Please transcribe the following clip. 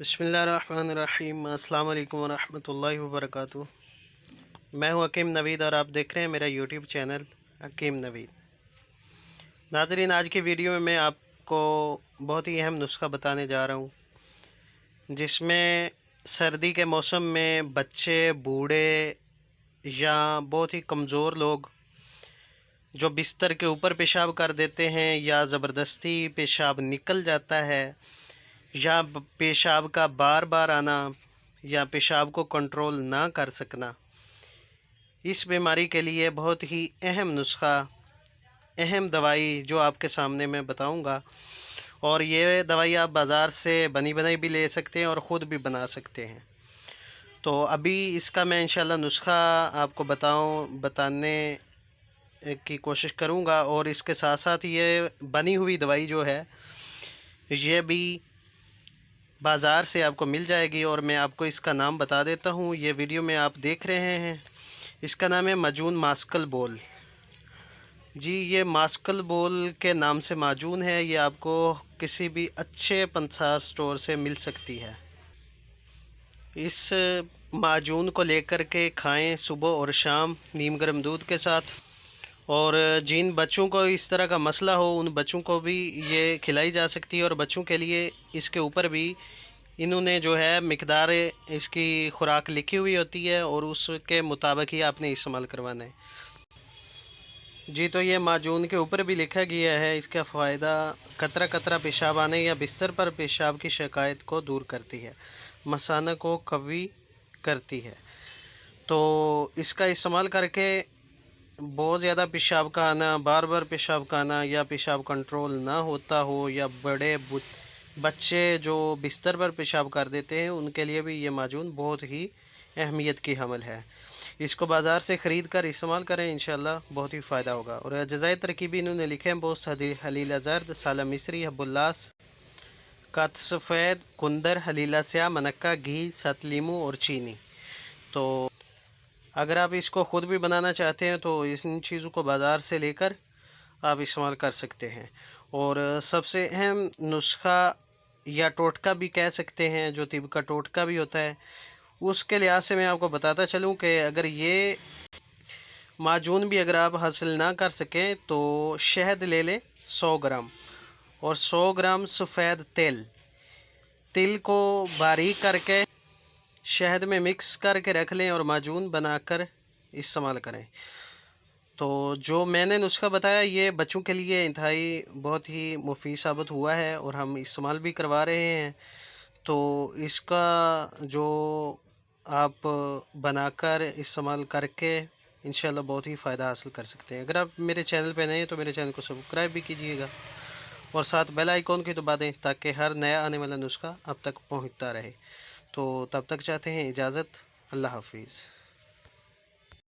बिस्मिल्लाहिर्रहमानिर्रहीम। अस्सलाम वालेकुम वरहमतुल्लाहि वबरकातुहू। मैं हूं हकीम नवीद और आप देख रहे हैं मेरा यूट्यूब चैनल हकीम नवीद। नाज़रीन, आज की वीडियो में मैं आपको बहुत ही अहम नुस्खा बताने जा रहा हूं, जिसमें सर्दी के मौसम में बच्चे, बूढ़े या बहुत ही कमज़ोर लोग जो बिस्तर के ऊपर पेशाब कर देते हैं या ज़बरदस्ती पेशाब निकल जाता है या पेशाब का बार बार आना या पेशाब को कंट्रोल ना कर सकना, इस बीमारी के लिए बहुत ही अहम नुस्खा, अहम दवाई जो आपके सामने मैं बताऊंगा। और ये दवाई आप बाज़ार से बनी बनाई भी ले सकते हैं और ख़ुद भी बना सकते हैं। तो अभी इसका मैं इंशाल्लाह नुस्खा आपको बताने की कोशिश करूंगा, और इसके साथ साथ ये बनी हुई दवाई जो है ये भी बाज़ार से आपको मिल जाएगी, और मैं आपको इसका नाम बता देता हूँ। ये वीडियो में आप देख रहे हैं, इसका नाम है माजून मास्कल बोल। जी, ये मास्कल बोल के नाम से माजून है। ये आपको किसी भी अच्छे पंसार स्टोर से मिल सकती है। इस माजून को लेकर के खाएं सुबह और शाम नीम गर्म दूध के साथ। और जिन बच्चों को इस तरह का मसला हो उन बच्चों को भी ये खिलाई जा सकती है, और बच्चों के लिए इसके ऊपर भी इन्होंने जो है मिकदार इसकी खुराक लिखी हुई होती है, और उसके मुताबिक ही आपने इस्तेमाल करवाना है। जी, तो ये माजून के ऊपर भी लिखा गया है, इसका फ़ायदा कतरा कतरा पेशाब आने या बिस्तर पर पेशाब की शिकायत को दूर करती है, मसाना को कवी करती है। तो इसका इस्तेमाल करके बहुत ज़्यादा पेशाब का आना, बार बार पेशाब का आना, या पेशाब कंट्रोल ना होता हो, या बड़े बच्चे जो बिस्तर पर पेशाब कर देते हैं, उनके लिए भी ये माजून बहुत ही अहमियत की हमल है। इसको बाज़ार से ख़रीद कर इस्तेमाल करें, इंशाल्लाह बहुत ही फ़ायदा होगा। और अज़ाए तरकीबी इन्होंने लिखे हैं बहुत हलीला ज़र्द, साला मिस्री, हब्बुल्लास, कात सफ़ेद, कुंदर, हलीला स्या, मनक्का, घी, सत लीमू और चीनी। तो अगर आप इसको ख़ुद भी बनाना चाहते हैं तो इन चीज़ों को बाज़ार से लेकर आप इस्तेमाल कर सकते हैं। और सबसे अहम नुस्खा या टोटका भी कह सकते हैं, जो तिब का टोटका भी होता है, उसके लिहाज से मैं आपको बताता चलूं कि अगर ये माजून भी अगर आप हासिल ना कर सकें तो शहद ले लें 100 ग्राम, और 100 ग्राम सफ़ेद तिल को बारीक करके शहद में मिक्स करके रख लें और माजून बनाकर इस्तेमाल करें। तो जो मैंने नुस्खा बताया ये बच्चों के लिए इंतहाई बहुत ही मुफीद साबित हुआ है, और हम इस्तेमाल भी करवा रहे हैं। तो इसका जो आप बनाकर इस्तेमाल करके इंशाल्लाह बहुत ही फ़ायदा हासिल कर सकते हैं। अगर आप मेरे चैनल पे नए हैं तो मेरे चैनल को सब्सक्राइब भी कीजिएगा, और साथ बेल आइकॉन की दबा दें ताकि हर नया आने वाला नुस्खा आप तक पहुंचता रहे। तो तब तक चाहते हैं इजाज़त। अल्लाह हाफिज़।